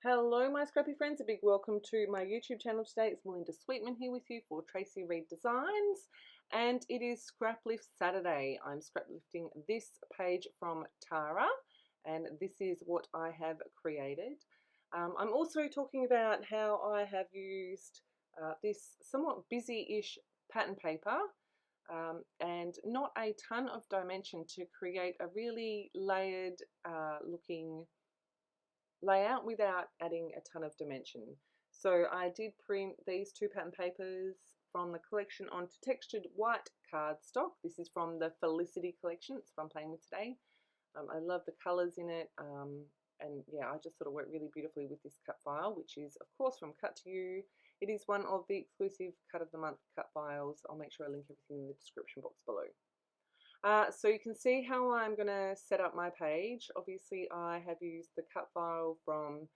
Hello my scrappy friends, a big welcome to my YouTube channel today. It's Melinda Sweetman here with you for Tracy Reed Designs, and it is Scraplift Saturday. I'm scraplifting this page from Tarrah, and this is what I have created. I'm also talking about how I have used this somewhat busy-ish pattern paper and not a ton of dimension to create a really layered looking layout without adding a ton of dimension. So I did print these two pattern papers from the collection onto textured white cardstock. This is from the Felicity collection. It's what I'm playing with today. I love the colours in it, and yeah, I just thought it worked really beautifully with this cut file, which is of course from Cut to You. It is one of the exclusive Cut of the Month cut files. I'll make sure I link everything in the description box below. So you can see how I'm going to set up my page. Obviously I have used the cut file from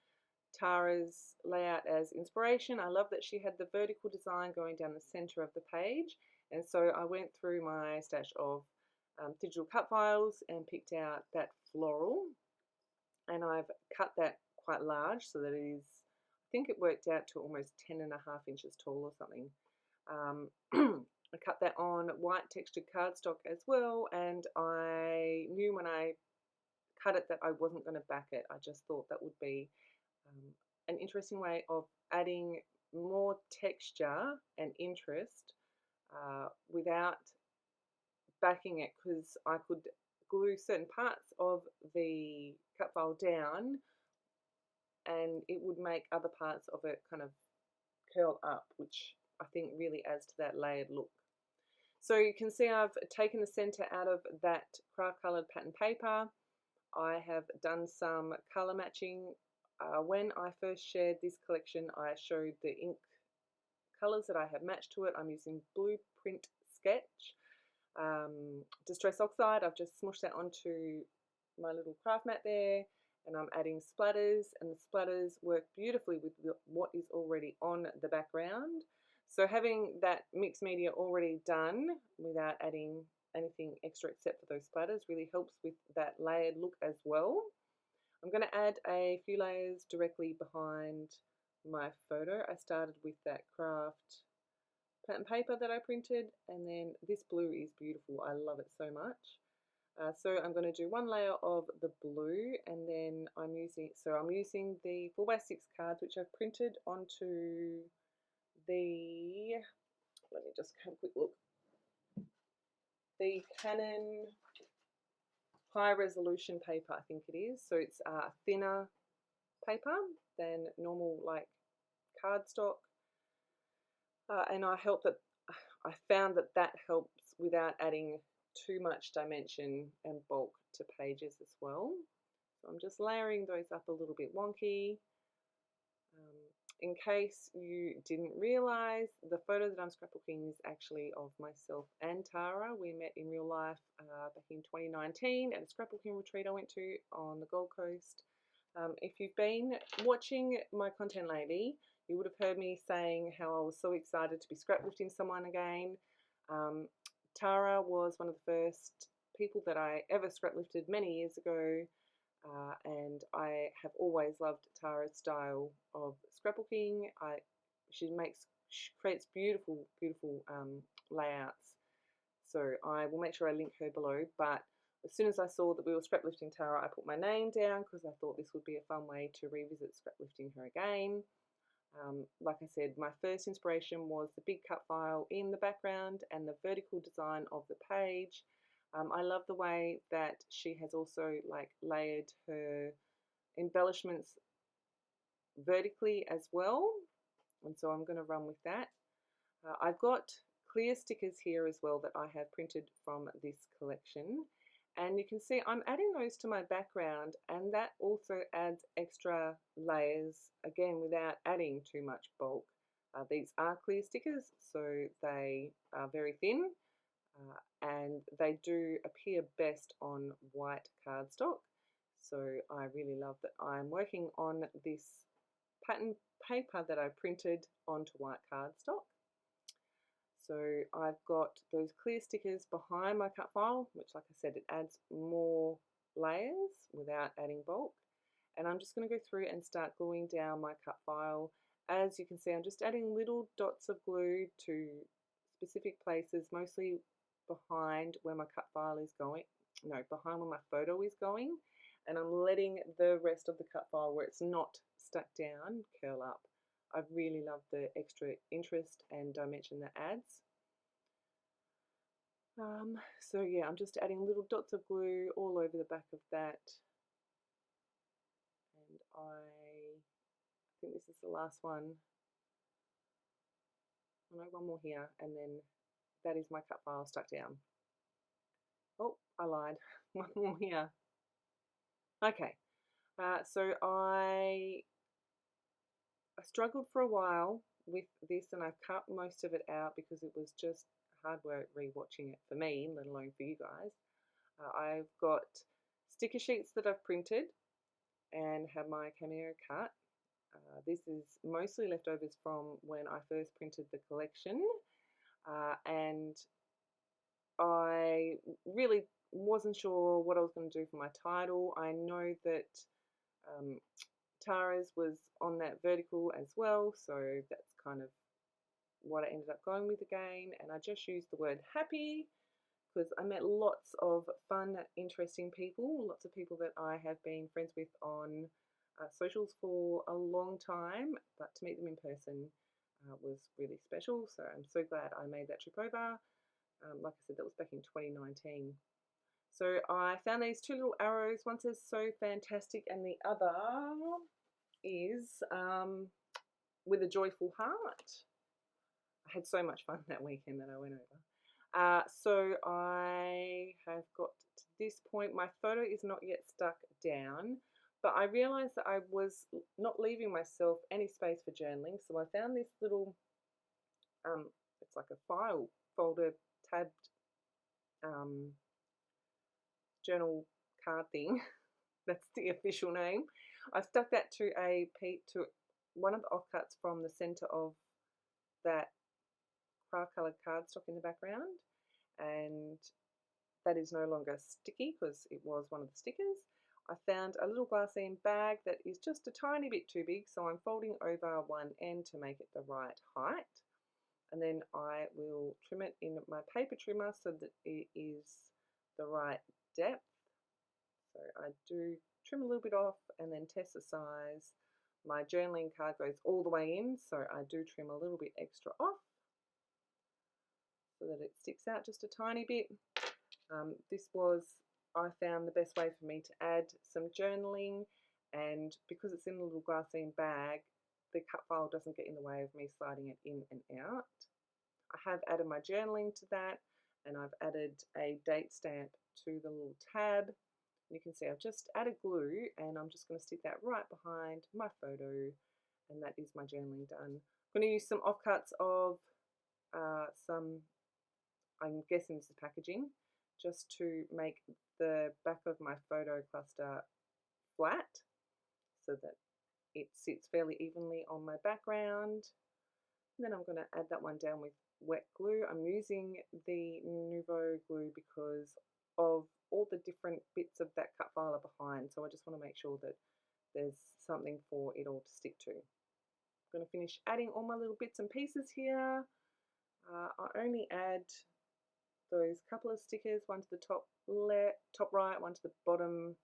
Tarrah's layout as inspiration. I love that she had the vertical design going down the center of the page, and so I went through my stash of digital cut files and picked out that floral, and I've cut that quite large so that it is, I think it worked out to almost 10.5 inches tall or something. I cut that on white textured cardstock as well, and I knew when I cut it that I wasn't going to back it. I just thought that would be an interesting way of adding more texture and interest without backing it, because I could glue certain parts of the cut file down and it would make other parts of it kind of curl up, which I think really adds to that layered look. So you can see I've taken the center out of that craft colored pattern paper. I have done some color matching. When I first shared this collection, I showed the ink colors that I have matched to it. I'm using Blueprint Sketch. Distress Oxide, I've just smushed that onto my little craft mat there, and I'm adding splatters, and the splatters work beautifully with what is already on the background. So having that mixed media already done without adding anything extra except for those splatters really helps with that layered look as well. I'm going to add a few layers directly behind my photo. I started with that craft pattern paper that I printed, and then this blue is beautiful. I love it so much. So I'm going to do one layer of the blue, and then I'm using the 4x6 cards which I've printed onto the, let me just have a quick look, the Canon high resolution paper, I think it is. So it's thinner paper than normal like cardstock, and I found that helps without adding too much dimension and bulk to pages as well. So I'm just layering those up a little bit wonky. In case you didn't realize, the photo that I'm scrapbooking is actually of myself and Tarrah. We met in real life back in 2019 at a scrapbooking retreat I went to on the Gold Coast. If you've been watching my content lately, you would have heard me saying how I was so excited to be scraplifting someone again. Tarrah was one of the first people that I ever scraplifted many years ago, and I have always loved Tarrah's style of scrapbooking. She creates beautiful layouts. So I will make sure I link her below. But as soon as I saw that we were scraplifting Tarrah, I put my name down because I thought this would be a fun way to revisit scraplifting her again. Like I said, my first inspiration was the big cut file in the background and the vertical design of the page. I love the way that she has also like layered her embellishments vertically as well, and so I'm going to run with that. I've got clear stickers here as well that I have printed from this collection, and you can see I'm adding those to my background, and that also adds extra layers, again without adding too much bulk. These are clear stickers, so they are very thin, and they do appear best on white cardstock. So I really love that I'm working on this pattern paper that I printed onto white cardstock. So I've got those clear stickers behind my cut file, which, like I said, it adds more layers without adding bulk. And I'm just going to go through and start gluing down my cut file. As you can see, I'm just adding little dots of glue to specific places, mostly behind where my cut file is going, no, behind where my photo is going, and I'm letting the rest of the cut file where it's not stuck down curl up. I really love the extra interest and dimension that adds. So yeah, I'm just adding little dots of glue all over the back of that, and I think this is the last one. I know one more here, and then that is my cut file stuck down. Oh, I lied. One more here. Okay, so I struggled for a while with this, and I cut most of it out because it was just hard work rewatching it for me, let alone for you guys. I've got sticker sheets that I've printed and have my cameo cut. This is mostly leftovers from when I first printed the collection, and I really wasn't sure what I was going to do for my title. I know that Tarrah's was on that vertical as well, so that's kind of what I ended up going with again, and I just used the word happy because I met lots of fun, interesting people, lots of people that I have been friends with on socials for a long time, but to meet them in person was really special, so I'm so glad I made that trip over. Like I said, that was back in 2019. So I found these two little arrows. One says "so fantastic" and the other is with a joyful heart. I had so much fun that weekend that I went over. So I have got to this point. My photo is not yet stuck down, but I realized that I was not leaving myself any space for journaling. So I found this little, it's like a file folder tabbed journal card thing. That's the official name. I've stuck that to one of the offcuts from the center of that craft coloured cardstock in the background, and that is no longer sticky because it was one of the stickers. I found a little glassine bag that is just a tiny bit too big, so I'm folding over one end to make it the right height, and then I will trim it in my paper trimmer so that it is the right depth. So I do trim a little bit off and then test the size. My journaling card goes all the way in, so I do trim a little bit extra off so that it sticks out just a tiny bit. This was, I found, the best way for me to add some journaling, and because it's in a little glassine bag, the cut file doesn't get in the way of me sliding it in and out. I have added my journaling to that, and I've added a date stamp to the little tab. You can see I've just added glue, and I'm just going to stick that right behind my photo, and that is my journaling done. I'm going to use some offcuts of some, I'm guessing this is packaging, just to make the back of my photo cluster flat so that it sits fairly evenly on my background. And then I'm going to add that one down with wet glue. I'm using the Nouveau glue because of all the different bits of that cut file are behind, so I just want to make sure that there's something for it all to stick to. I'm going to finish adding all my little bits and pieces here. I only add those couple of stickers, one to the top right, one to the bottom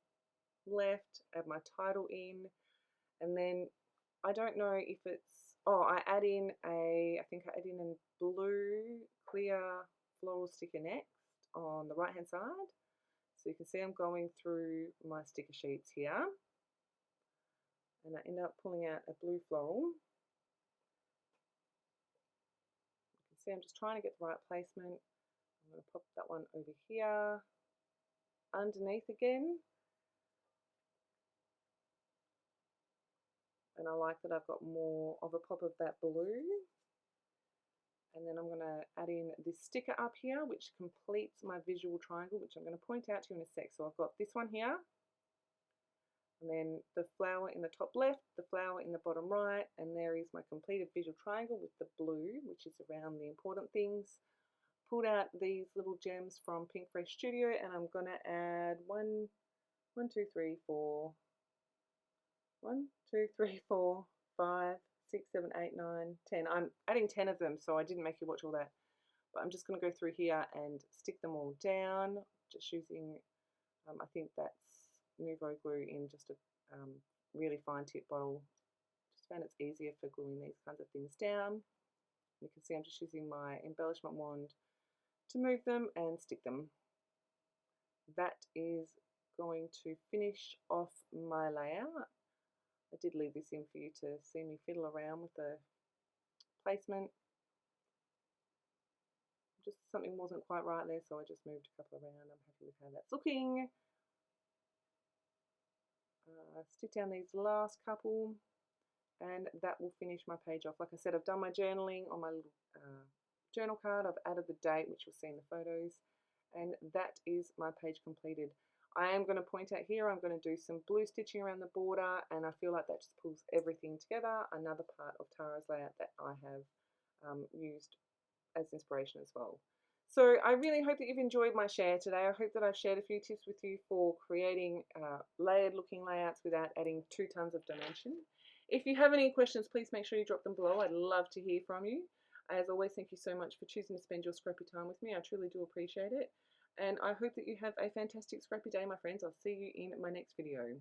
left, add my title in, and then I don't know if it's, I add in I think I add in a blue clear floral sticker next on the right hand side. So you can see I'm going through my sticker sheets here, and I end up pulling out a blue floral. You can see I'm just trying to get the right placement. I'm going to pop that one over here underneath again, and I like that I've got more of a pop of that blue. And then I'm going to add in this sticker up here, which completes my visual triangle, which I'm going to point out to you in a sec. So I've got this one here, and then the flower in the top left, the flower in the bottom right, and there is my completed visual triangle with the blue, which is around the important things. Pulled out these little gems from Pink Fresh Studio, and I'm going to add 1, 2, 3, 4, 1, 2, 3, 4, 5, 6, 7, 8, 9, 10. I'm adding 10 of them, so I didn't make you watch all that. But I'm just going to go through here and stick them all down, just using, I think that's Nouveau glue in just a really fine tip bottle. Just found it's easier for gluing these kinds of things down. You can see I'm just using my embellishment wand to move them and stick them. That is going to finish off my layout. I did leave this in for you to see me fiddle around with the placement. Just something wasn't quite right there, so I just moved a couple around. I'm happy with how that's looking. Stick down these last couple, and that will finish my page off. Like I said, I've done my journaling on my little journal card. I've added the date, which you'll see in the photos, and that is my page completed. I am going to point out here, I'm going to do some blue stitching around the border, and I feel like that just pulls everything together. Another part of Tarrah's layout that I have used as inspiration as well. So I really hope that you've enjoyed my share today. I hope that I've shared a few tips with you for creating layered looking layouts without adding 2 tons of dimension. If you have any questions, please make sure you drop them below. I'd love to hear from you. As always, thank you so much for choosing to spend your scrappy time with me. I truly do appreciate it. And I hope that you have a fantastic scrappy day, my friends. I'll see you in my next video.